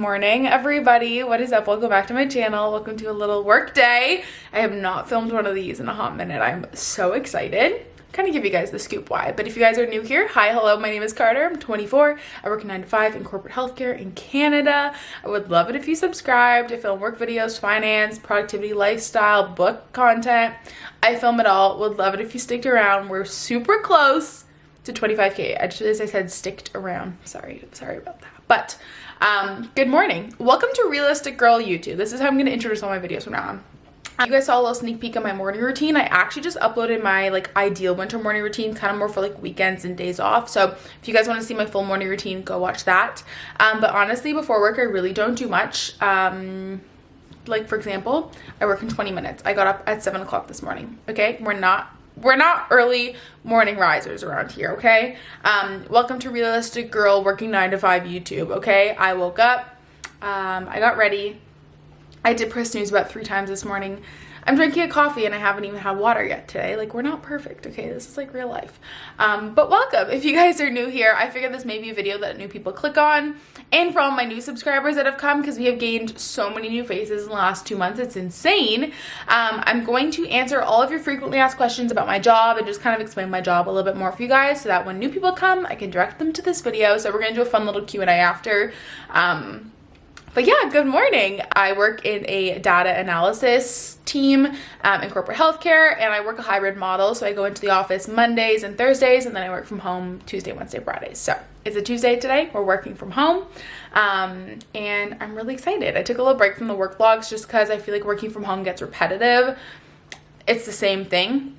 morning, everybody. What is up? Welcome back to my channel. Welcome to a little work day. I have not filmed one of these in a hot minute. I'm so excited. Kind of give you guys the scoop why, but if you guys are new here, hi, hello, my name is Carter. I'm 24. I work 9 to 5 in corporate healthcare in Canada. I would love it if you subscribed. I film work videos, finance, productivity, lifestyle, book content. I film it all. Would love it if you sticked around. We're super close to 25K. As I said, sticked around. Sorry about that. But good morning. Welcome to Realistic Girl YouTube. This is how I'm going to introduce all my videos from now on. You guys saw a little sneak peek of my morning routine. I actually just uploaded my ideal winter morning routine, kind of more for weekends and days off. So if you guys want to see my full morning routine, go watch that. But honestly, before work, I really don't do much. For example, I work in 20 minutes. I got up at 7 o'clock this morning. Okay, we're not early morning risers around here. Okay, welcome to Realistic Girl working 9 to 5 YouTube. Okay, I woke up, I got ready. I did press snooze about 3 times this morning. I'm drinking a coffee and I haven't even had water yet today. We're not perfect, okay? This is real life. But welcome. If you guys are new here, I figured this may be a video that new people click on. And for all my new subscribers that have come, because we have gained so many new faces in the last 2 months, it's insane. I'm going to answer all of your frequently asked questions about my job and just kind of explain my job a little bit more for you guys so that when new people come, I can direct them to this video. So we're going to do a fun little Q&A after. But yeah, good morning. I work in a data analysis team in corporate healthcare, and I work a hybrid model. So I go into the office Mondays and Thursdays, and then I work from home Tuesday, Wednesday, Fridays. So it's a Tuesday today. We're working from home, and I'm really excited. I took a little break from the work vlogs just because I feel like working from home gets repetitive. It's the same thing.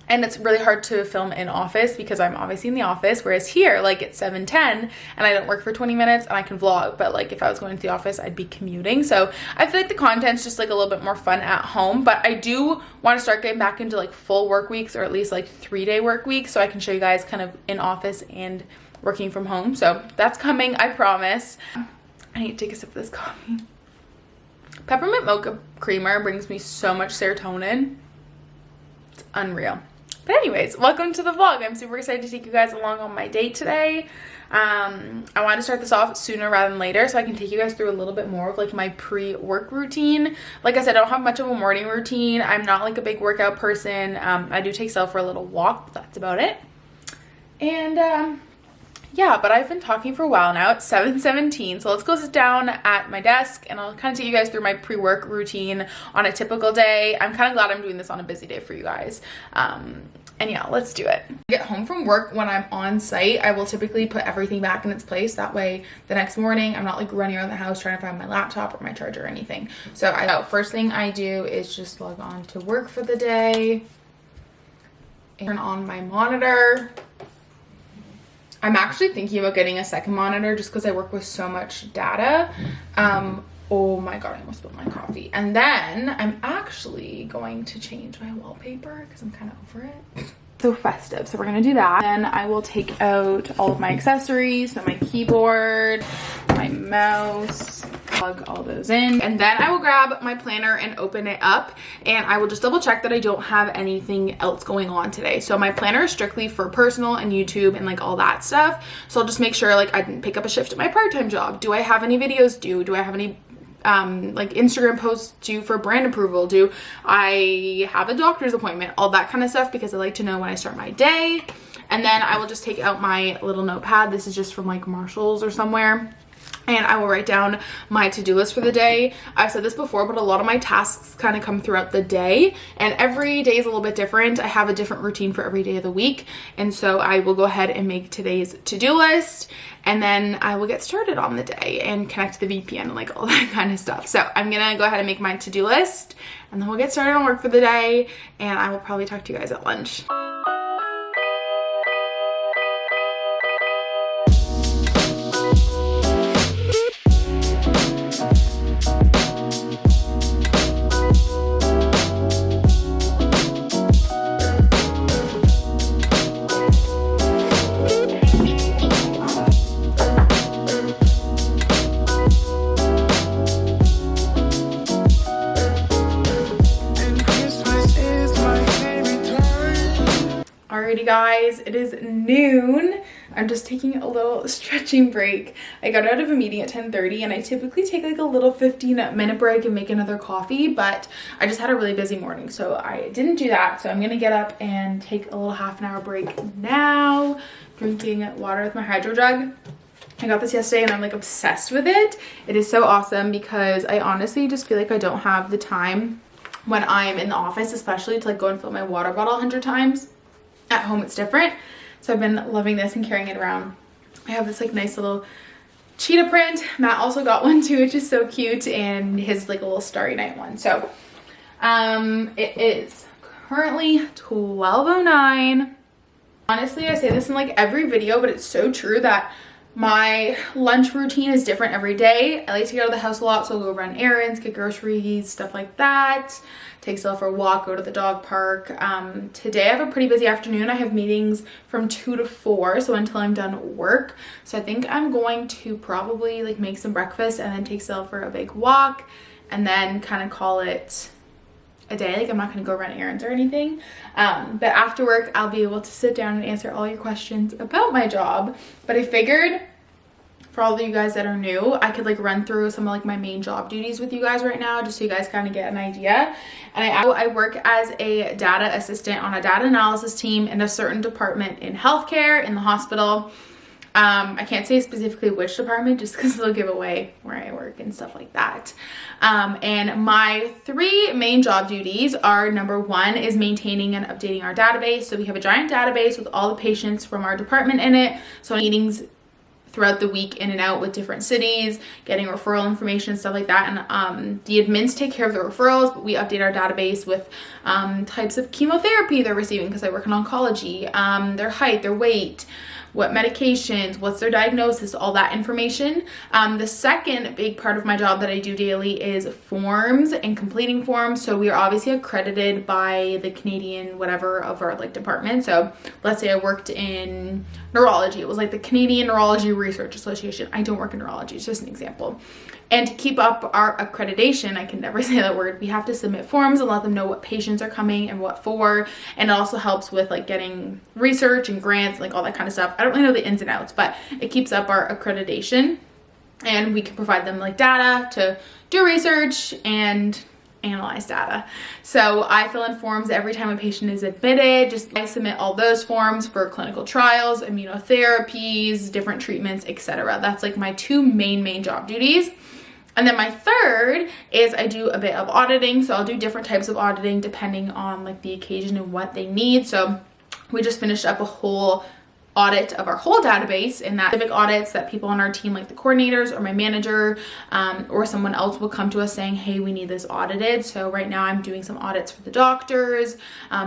And it's really hard to film in office because I'm obviously in the office, whereas here, it's 7:10 and I don't work for 20 minutes and I can vlog, but if I was going to the office, I'd be commuting. So I feel like the content's just a little bit more fun at home, but I do want to start getting back into full work weeks, or at least 3-day work weeks, so I can show you guys kind of in office and working from home. So that's coming, I promise. I need to take a sip of this coffee. Peppermint mocha creamer brings me so much serotonin. It's unreal. But anyways, welcome to the vlog. I'm super excited to take you guys along on my date today. I wanted to start this off sooner rather than later so I can take you guys through a little bit more of my pre-work routine. Like I said, I don't have much of a morning routine. I'm not a big workout person. I do take Sel for a little walk, but that's about it. And yeah, but I've been talking for a while now. It's 7:17, so let's go sit down at my desk and I'll kind of take you guys through my pre-work routine on a typical day. I'm kind of glad I'm doing this on a busy day for you guys. And yeah, let's do it. I get home from work, when I'm on site, I will typically put everything back in its place. That way the next morning I'm not running around the house trying to find my laptop or my charger or anything. So first thing I do is just log on to work for the day, turn on my monitor. I'm actually thinking about getting a second monitor just because I work with so much data. Oh my god, I almost spilled my coffee. And then I'm actually going to change my wallpaper because I'm kind of over it. So festive, so we're gonna do that. Then I will take out all of my accessories, so my keyboard, my mouse, plug all those in, and then I will grab my planner and open it up, and I will just double check that I don't have anything else going on today. So my planner is strictly for personal and YouTube and all that stuff, so I'll just make sure I didn't pick up a shift at my part-time job. Do I have any videos due? Do I have any Instagram posts due for brand approval? Do I have a doctor's appointment? All that kind of stuff, because I like to know when I start my day. And then I will just take out my little notepad. This is just from Marshalls or somewhere. And I will write down my to-do list for the day. I've said this before, but a lot of my tasks kind of come throughout the day, and every day is a little bit different. I have a different routine for every day of the week, and so I will go ahead and make today's to-do list, and then I will get started on the day and connect to the VPN and all that kind of stuff. So I'm gonna go ahead and make my to-do list, and then we'll get started on work for the day, and I will probably talk to you guys at lunch. And Christmas is my favorite time. guys, it is noon. I'm just taking a little stretching break. I got out of a meeting at 10:30 and I typically take like a little 15-minute break and make another coffee, but I just had a really busy morning, so I didn't do that. So I'm gonna get up and take a little half-an-hour break now, drinking water with my hydro jug. I got this yesterday and I'm like obsessed with it. It is so awesome because I honestly just feel like I don't have the time when I'm in the office, especially to like go and fill my water bottle 100 times. At home it's different. So I've been loving this and carrying it around. I have this like nice little cheetah print. Matt also got one too, which is so cute, and his like a little Starry Night one. So it is currently 12:09. Honestly, I say this in like every video, but it's so true that my lunch routine is different every day. I like to get out of the house a lot, so I'll go run errands, get groceries, stuff like that. Take Stella for a walk, go to the dog park. Today I have a pretty busy afternoon. I have meetings from 2 to 4, so until I'm done work. So I think I'm going to probably like make some breakfast and then take Stella for a big walk and then kind of call it a day. Like I'm not gonna go run errands or anything, but after work I'll be able to sit down and answer all your questions about my job. But I figured for all of you guys that are new, I could like run through some of like my main job duties with you guys right now, just so you guys kind of get an idea. And I work as a data assistant on a data analysis team in a certain department in healthcare in the hospital. I can't say specifically which department just because they'll give away where I work and stuff like that. And my 3 main job duties are, number 1 is maintaining and updating our database. So we have a giant database with all the patients from our department in it. So meetings throughout the week in and out with different cities, getting referral information and stuff like that. And the admins take care of the referrals, but we update our database with types of chemotherapy they're receiving because I work in oncology, their height, their weight, what medications, what's their diagnosis, all that information. The second big part of my job that I do daily is forms and completing forms. So we are obviously accredited by the Canadian whatever of our like department. So let's say I worked in neurology. It was like the Canadian Neurology Research Association. I don't work in neurology, it's just an example. And to keep up our accreditation, I can never say that word, we have to submit forms and let them know what patients are coming and what for. And it also helps with like getting research and grants, like all that kind of stuff. I don't really know the ins and outs, but it keeps up our accreditation, and we can provide them like data to do research and analyze data. So I fill in forms every time a patient is admitted. I submit all those forms for clinical trials, immunotherapies, different treatments, etc. That's like my 2 main job duties. And then my third is I do a bit of auditing. So I'll do different types of auditing depending on like the occasion and what they need. So we just finished up a whole audit of our whole database, and that specific audits that people on our team, like the coordinators or my manager or someone else, will come to us saying, hey, we need this audited. So right now I'm doing some audits for the doctors,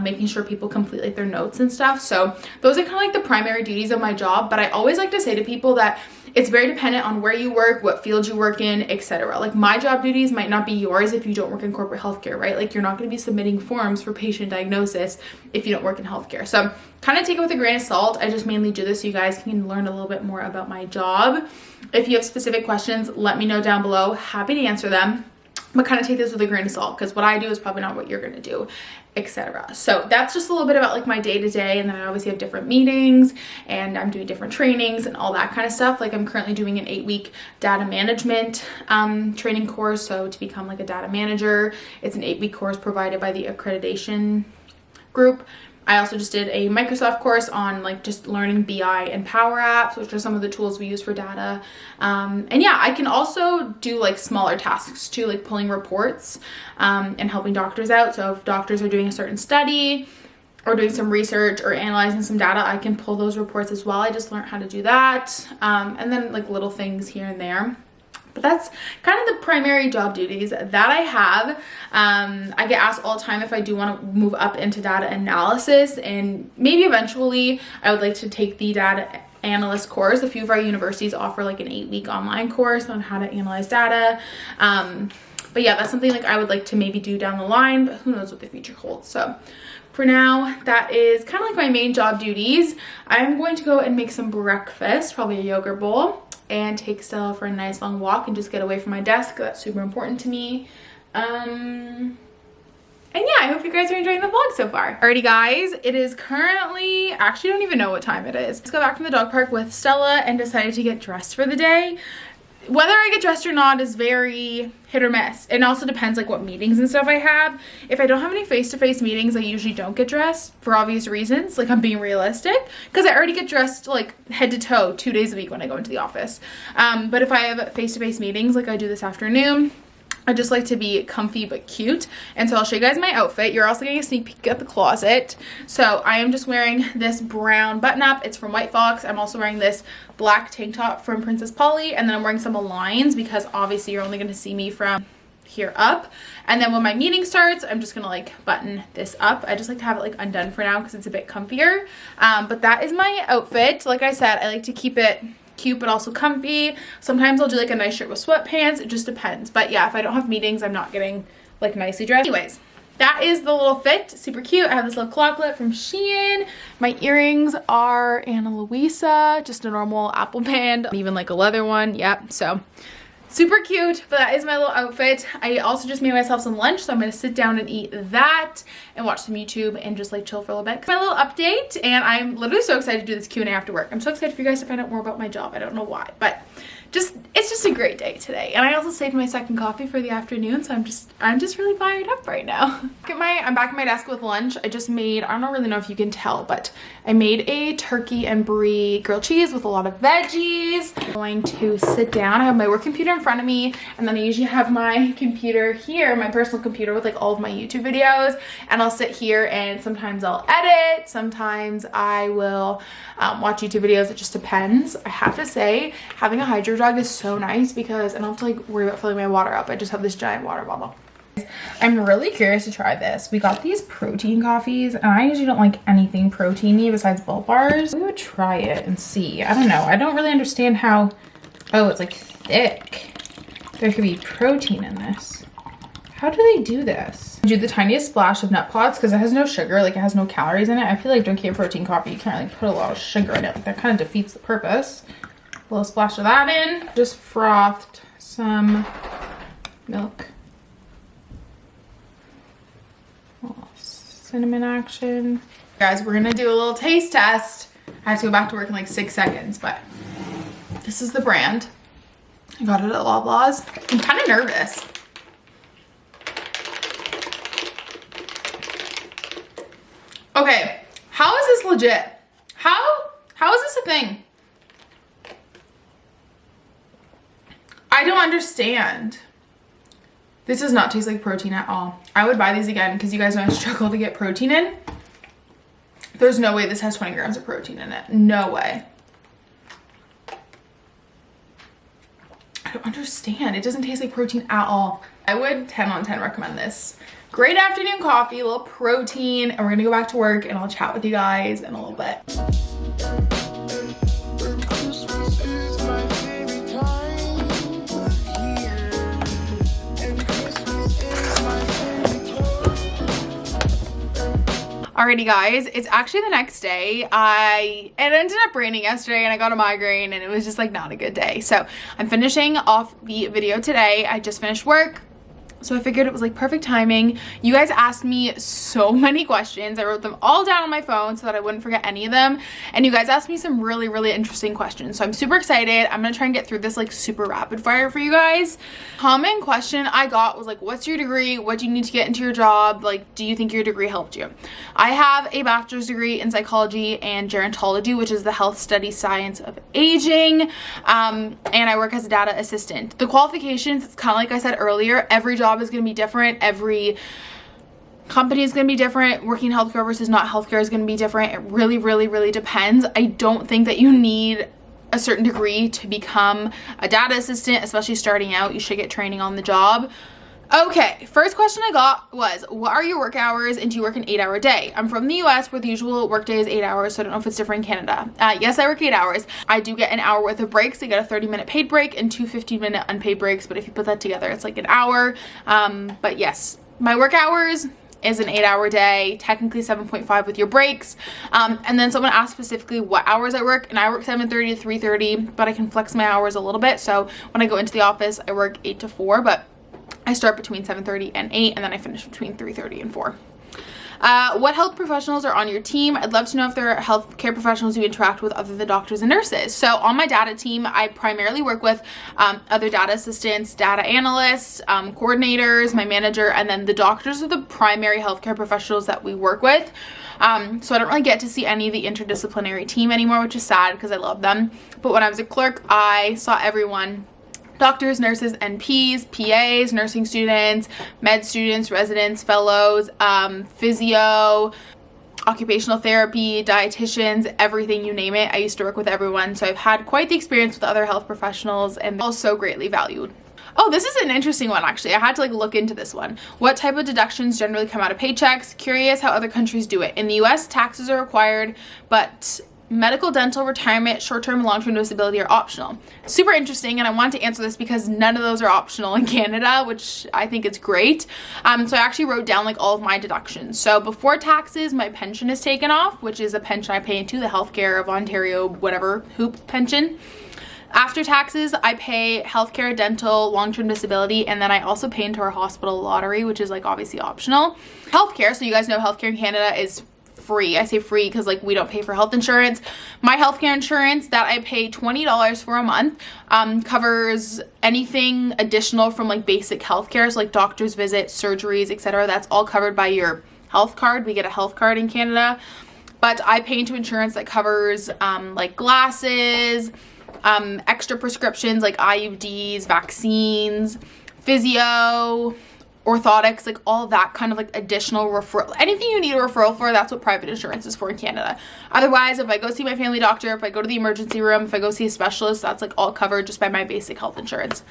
making sure people complete like their notes and stuff. So those are kind of like the primary duties of my job, but I always like to say to people that it's very dependent on where you work, what field you work in, etc. Like my job duties might not be yours if you don't work in corporate healthcare, right? Like you're not going to be submitting forms for patient diagnosis if you don't work in healthcare. So kind of take it with a grain of salt. I just mainly do this so you guys can learn a little bit more about my job. If you have specific questions, let me know down below. Happy to answer them. But kind of take this with a grain of salt because what I do is probably not what you're going to do, etc. So that's just a little bit about like my day-to-day, and then I obviously have different meetings and I'm doing different trainings and all that kind of stuff. Like I'm currently doing an 8-week data management training course. So to become like a data manager, it's an 8-week course provided by the accreditation group. I also just did a Microsoft course on like just learning BI and Power Apps, which are some of the tools we use for data. And yeah, I can also do like smaller tasks too, like pulling reports and helping doctors out. So if doctors are doing a certain study or doing some research or analyzing some data, I can pull those reports as well. I just learned how to do that. And then like little things here and there. But that's kind of the primary job duties that I have. I get asked all the time if I do want to move up into data analysis, and maybe eventually I would like to take the data analyst course. A few of our universities offer like an 8-week online course on how to analyze data. But yeah, that's something like I would like to maybe do down the line, but who knows what the future holds. So for now, that is kind of like my main job duties. I'm going to go and make some breakfast, probably a yogurt bowl, and take Stella for a nice long walk and just get away from my desk. That's super important to me. And yeah, I hope you guys are enjoying the vlog so far. Alrighty guys, it is currently, actually I don't even know what time it is. Let's go back from the dog park with Stella and decided to get dressed for the day. Whether I get dressed or not is very hit or miss. It also depends like what meetings and stuff I have. If I don't have any face-to-face meetings, I usually don't get dressed for obvious reasons. Like I'm being realistic because I already get dressed like head to toe 2 days a week when I go into the office. But if I have face-to-face meetings like I do this afternoon, I just like to be comfy but cute. And so I'll show you guys my outfit. You're also getting a sneak peek at the closet. So I am just wearing this brown button up. It's from White Fox. I'm also wearing this black tank top from Princess Polly. And then I'm wearing some Aligns because obviously you're only going to see me from here up. And then when my meeting starts, I'm just gonna like button this up. I just like to have it like undone for now because it's a bit comfier. But that is my outfit. Like I said, I like to keep it cute but also comfy. Sometimes I'll do like a nice shirt with sweatpants. It just depends. But yeah, if I don't have meetings, I'm not getting like nicely dressed. Anyways, that is the little fit. Super cute. I have this little claw clip from Shein. My earrings are Ana Luisa, just a normal Apple band, even like a leather one. Yep. So super cute, but that is my little outfit. I also just made myself some lunch, so I'm gonna sit down and eat that and watch some YouTube and just like chill for a little bit. My little update, and I'm literally so excited to do this Q&A after work. I'm so excited for you guys to find out more about my job. I don't know why, but it's just a great day today. And I also saved my second coffee for the afternoon, so I'm just really fired up right now. I'm back at my desk with lunch. I just made, I don't really know if you can tell, but I made a turkey and brie grilled cheese with a lot of veggies. I'm going to sit down. I have my work computer in front of me, and then I usually have my computer here, my personal computer with like all of my YouTube videos, and I'll sit here and sometimes I'll edit, sometimes I will watch YouTube videos. It just depends. I have to say, having a hydro jug is so nice because I don't have to like worry about filling my water up. I just have this giant water bottle. I'm really curious to try this. We got these protein coffees, and I usually don't like anything proteiny besides Built Bars. We would try it and see. I don't know. I don't really understand how, oh, it's like thick. There could be protein in this. How do they do this? Do the tiniest splash of nut pods because it has no sugar, like it has no calories in it. I feel like drinking a protein coffee, you can't really put a lot of sugar in it. Like that kind of defeats the purpose. A little splash of that in. Just frothed some milk. Cinnamon action. Guys, we're gonna do a little taste test. I have to go back to work in like 6 seconds, but this is the brand. I got it at Loblaws. I'm kind of nervous. Okay, how is this legit? How is this a thing? I don't understand. This does not taste like protein at all. I would buy these again because you guys know I struggle to get protein in. There's no way this has 20 grams of protein in it. No way. I don't understand. It doesn't taste like protein at all. I would 10 on 10 recommend this. Great afternoon coffee, a little protein, and we're gonna go back to work and I'll chat with you guys in a little bit. Alrighty guys, it's actually the next day. It ended up raining yesterday and I got a migraine and it was just like not a good day. So I'm finishing off the video today. I just finished work. So I figured it was like perfect timing. You guys asked me so many questions. I wrote them all down on my phone so that I wouldn't forget any of them. And you guys asked me some really, really interesting questions. So I'm super excited. I'm gonna try and get through this like super rapid fire for you guys. Common question I got was like, what's your degree? What do you need to get into your job? Like, do you think your degree helped you? I have a bachelor's degree in psychology and gerontology, which is the health study science of aging. And I work as a data assistant. The qualifications, it's kind of like I said earlier, every job is going to be different. Every company is going to be different. Working in healthcare versus not healthcare is going to be different. It really, really, really depends. I don't think that you need a certain degree to become a data assistant, especially starting out. You should get training on the job. Okay, first question I got was, what are your work hours and do you work an 8-hour day? I'm from the US where the usual work day is 8 hours, so I don't know if it's different in Canada. Yes, I work 8 hours. I do get an hour worth of breaks. I get a 30-minute paid break and 2 15-minute unpaid breaks, but if you put that together, it's like an hour. But yes, my work hours is an 8-hour day, technically 7.5 with your breaks. And then someone asked specifically what hours I work, and I work 7:30 to 3:30, but I can flex my hours a little bit. So when I go into the office, I work 8 to 4, but I start between 7:30 and 8, and then I finish between 3:30 and 4. What health professionals are on your team? I'd love to know if there are healthcare professionals you interact with other than doctors and nurses. So on my data team, I primarily work with other data assistants, data analysts, coordinators, my manager, and then the doctors are the primary healthcare professionals that we work with. So I don't really get to see any of the interdisciplinary team anymore, which is sad because I love them. But when I was a clerk, I saw everyone. Doctors, nurses, NPs, PAs, nursing students, med students, residents, fellows, physio, occupational therapy, dietitians, everything, you name it. I used to work with everyone, so I've had quite the experience with other health professionals and also greatly valued. Oh, this is an interesting one, actually. I had to look into this one. What type of deductions generally come out of paychecks? Curious how other countries do it. In the US, taxes are required, but medical, dental, retirement, short-term, and long-term disability are optional. Super interesting, and I want to answer this because none of those are optional in Canada, which I think is great. So I actually wrote down all of my deductions. So before taxes, my pension is taken off, which is a pension I pay into, the Healthcare of Ontario, whatever, HOOP pension. After taxes, I pay healthcare, dental, long-term disability, and then I also pay into our hospital lottery, which is obviously optional. Healthcare, so you guys know healthcare in Canada is free. I say free because we don't pay for health insurance. My healthcare insurance that I pay $20 for a month covers anything additional from basic healthcare, so doctor's visits, surgeries, etc. That's all covered by your health card. We get a health card in Canada, but I pay into insurance that covers glasses, extra prescriptions like IUDs, vaccines, physio, orthotics, all that kind of additional referral. Anything you need a referral for, that's what private insurance is for in Canada. Otherwise, if I go see my family doctor, if I go to the emergency room, if I go see a specialist, that's all covered just by my basic health insurance.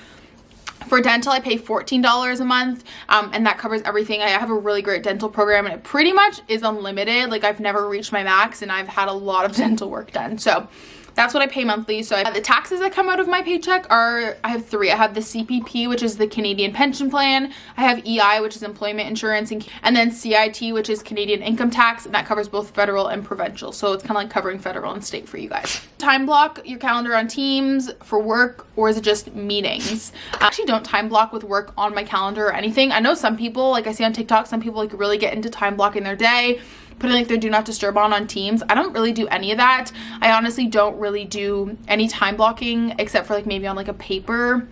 For dental, I pay $14 a month, and that covers everything. I have a really great dental program, and it pretty much is unlimited. I've never reached my max, and I've had a lot of dental work done. So that's what I pay monthly. So the taxes that come out of my paycheck I have 3. I have the CPP, which is the Canadian Pension Plan. I have EI, which is employment insurance, and then CIT, which is Canadian income tax, and that covers both federal and provincial. So it's kind of covering federal and state for you guys. Time block your calendar on Teams for work, or is it just meetings? I actually don't time block with work on my calendar or anything. I know some people, I see on TikTok, some people really get into time blocking their day, putting their do not disturb on Teams. I don't really do any of that. I honestly don't really do any time blocking except for maybe on a paper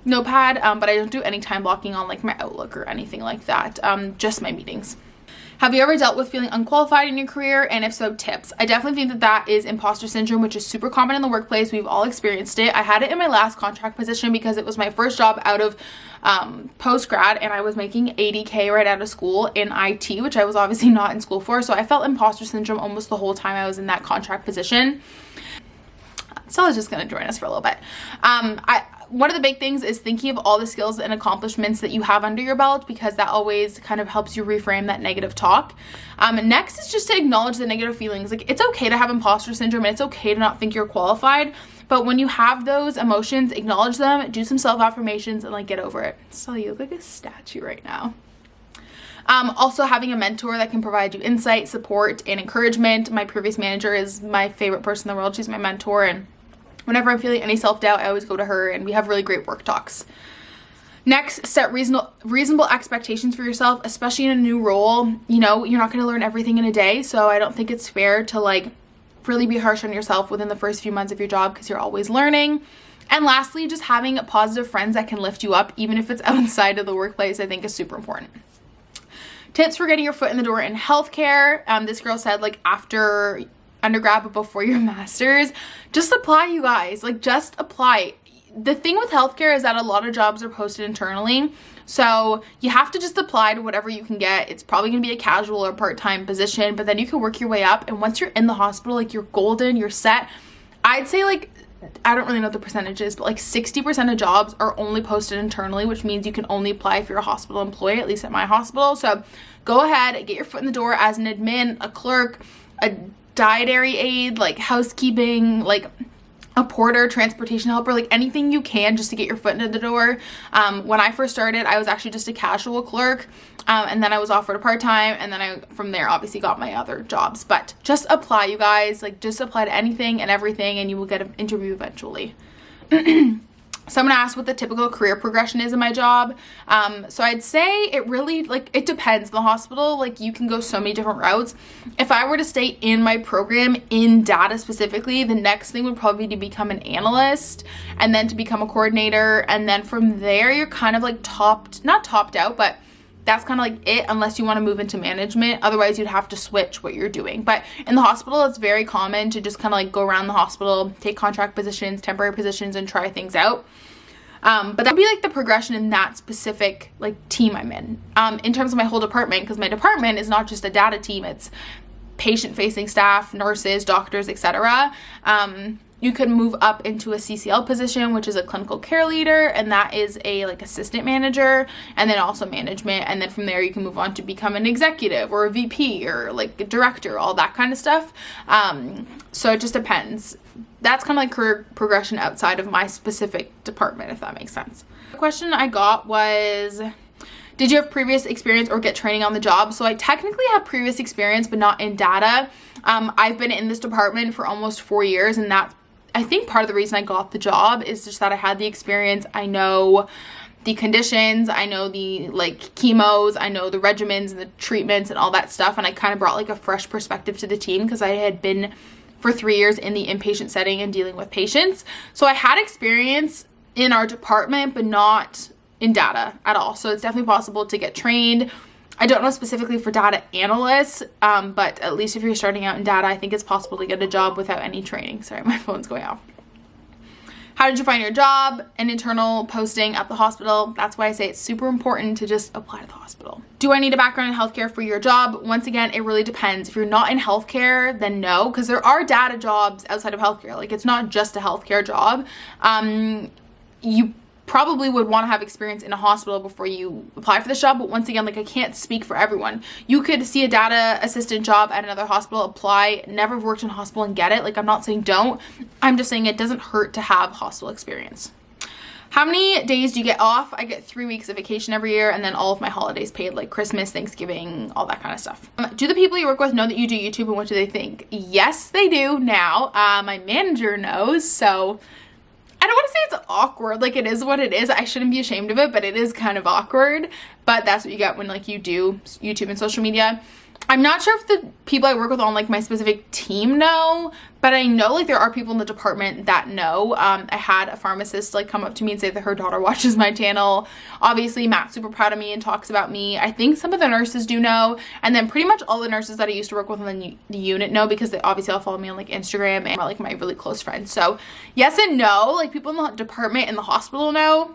notepad, but I don't do any time blocking on my Outlook or anything like that. Just my meetings. Have you ever dealt with feeling unqualified in your career? And if so, tips. I definitely think that is imposter syndrome, which is super common in the workplace. We've all experienced it. I had it in my last contract position because it was my first job out of post-grad, and I was making $80K right out of school in IT, which I was obviously not in school for. So I felt imposter syndrome almost the whole time I was in that contract position. Stella's just going to join us for a little bit. One of the big things is thinking of all the skills and accomplishments that you have under your belt, because that always kind of helps you reframe that negative talk. Next is just to acknowledge the negative feelings. It's okay to have imposter syndrome, and it's okay to not think you're qualified, but when you have those emotions, acknowledge them, do some self-affirmations, and get over it. Stella, you look like a statue right now. Also having a mentor that can provide you insight, support, and encouragement. My previous manager is my favorite person in the world. She's my mentor, and whenever I'm feeling any self-doubt, I always go to her, and we have really great work talks. Next, set reasonable expectations for yourself, especially in a new role. You're not going to learn everything in a day, so I don't think it's fair to really be harsh on yourself within the first few months of your job, because you're always learning. And lastly, just having positive friends that can lift you up, even if it's outside of the workplace, I think is super important. Tips for getting your foot in the door in healthcare. This girl said after undergrad but before your master's, just apply, you guys. Just apply. The thing with healthcare is that a lot of jobs are posted internally, so you have to just apply to whatever you can get. It's probably gonna be a casual or part-time position, but then you can work your way up, and once you're in the hospital, you're golden, you're set. I'd say I don't really know the percentages, but 60% of jobs are only posted internally, which means you can only apply if you're a hospital employee, at least at my hospital. So go ahead, get your foot in the door as an admin, a clerk, a dietary aide, housekeeping, a porter, transportation helper, anything you can just to get your foot into the door. When I first started, I was actually just a casual clerk, and then I was offered a part-time, and then from there obviously got my other jobs. But just apply, you guys. Just apply to anything and everything, and you will get an interview eventually. Someone asked what the typical career progression is in my job. So I'd say it really, like, it depends. In the hospital, like, you can go so many different routes. If I were to stay in my program in data specifically, the next thing would probably be to become an analyst and then to become a coordinator. And then from there, you're kind of like not topped out, but that's kind of like it, unless you want to move into management. Otherwise, you'd have to switch what you're doing. But in the hospital, it's very common to just kind of like go around the hospital, take contract positions, temporary positions, and try things out. But that would be like the progression in that specific like team I'm in. In terms of my whole department, because my department is not just a data team, it's patient-facing staff, nurses, doctors, etc. You could move up into a CCL position, which is a clinical care leader, and that is a like assistant manager, and then also management. And then from there, you can move on to become an executive or a VP or like a director, all that kind of stuff. So it just depends. That's kind of like career progression outside of my specific department, if that makes sense. The question I got was, did you have previous experience or get training on the job? So I technically have previous experience, but not in data. I've been in this department for almost 4 years, and that's, I think, part of the reason I got the job is just that I had the experience. I know the conditions, I know the like chemos, I know the regimens and the treatments and all that stuff, and I kind of brought like a fresh perspective to the team because I had been for 3 years in the inpatient setting and dealing with patients. So I had experience in our department, but not in data at all. So it's definitely possible to get trained. I don't know specifically for data analysts, but at least if you're starting out in data, I think it's possible to get a job without any training. Sorry, my phone's going off. How did you find your job? An internal posting at the hospital. That's why I say it's super important to just apply to the hospital. Do I need a background in healthcare for your job? Once again, it really depends. If you're not in healthcare, then no, because there are data jobs outside of healthcare. Like, it's not just a healthcare job. You probably would want to have experience in a hospital before you apply for this job, but once again, like, I can't speak for everyone. You could see a data assistant job at another hospital, apply, never worked in a hospital and get it. Like, I'm not saying don't. I'm just saying it doesn't hurt to have hospital experience. How many days do you get off? I get 3 weeks of vacation every year, and then all of my holidays paid, like Christmas, Thanksgiving, all that kind of stuff. Do the people you work with know that you do YouTube, and what do they think? Yes, they do now. My manager knows, so I don't want to say it's awkward. Like, it is what it is. I shouldn't be ashamed of it, but it is kind of awkward. But that's what you get when like you do YouTube and social media. I'm not sure if the people I work with on like my specific team know, but I know like there are people in the department that know. I had a pharmacist like come up to me and say that her daughter watches my channel. Obviously, Matt's super proud of me and talks about me. I think some of the nurses do know, and then pretty much all the nurses that I used to work with on the unit know, because they obviously all follow me on like Instagram and are like my really close friends. So yes and no, like people in the department in the hospital know.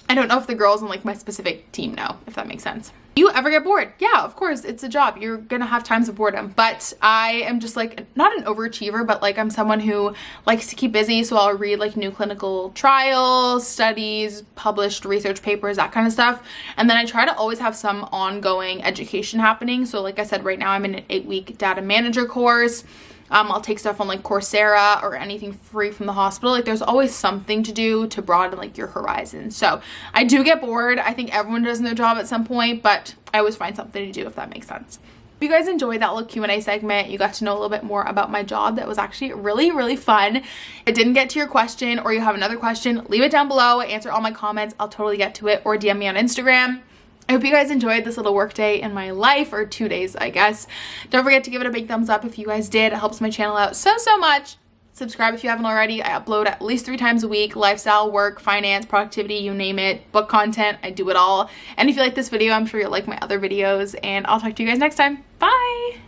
I don't know if the girls on like my specific team know, if that makes sense. Do you ever get bored? Yeah, of course, it's a job. You're gonna have times of boredom, but I am just like not an overachiever, but like I'm someone who likes to keep busy. So I'll read like new clinical trials, studies, published research papers, that kind of stuff. And then I try to always have some ongoing education happening. So like I said, right now I'm in an 8-week data manager course. I'll take stuff on like Coursera or anything free from the hospital. Like, there's always something to do to broaden like your horizon. So I do get bored. I think everyone does in their job at some point, but I always find something to do, if that makes sense. If you guys enjoyed that little Q&A segment, you got to know a little bit more about my job. That was actually really, really fun. If I didn't get to your question, or you have another question, leave it down below. I answer all my comments. I'll totally get to it, or DM me on Instagram. I hope you guys enjoyed this little work day in my life, or 2 days, I guess. Don't forget to give it a big thumbs up if you guys did. It helps my channel out so much. Subscribe if you haven't already. I upload at least 3 times a week. Lifestyle, work, finance, productivity, you name it. Book content, I do it all. And if you like this video, I'm sure you'll like my other videos. And I'll talk to you guys next time. Bye!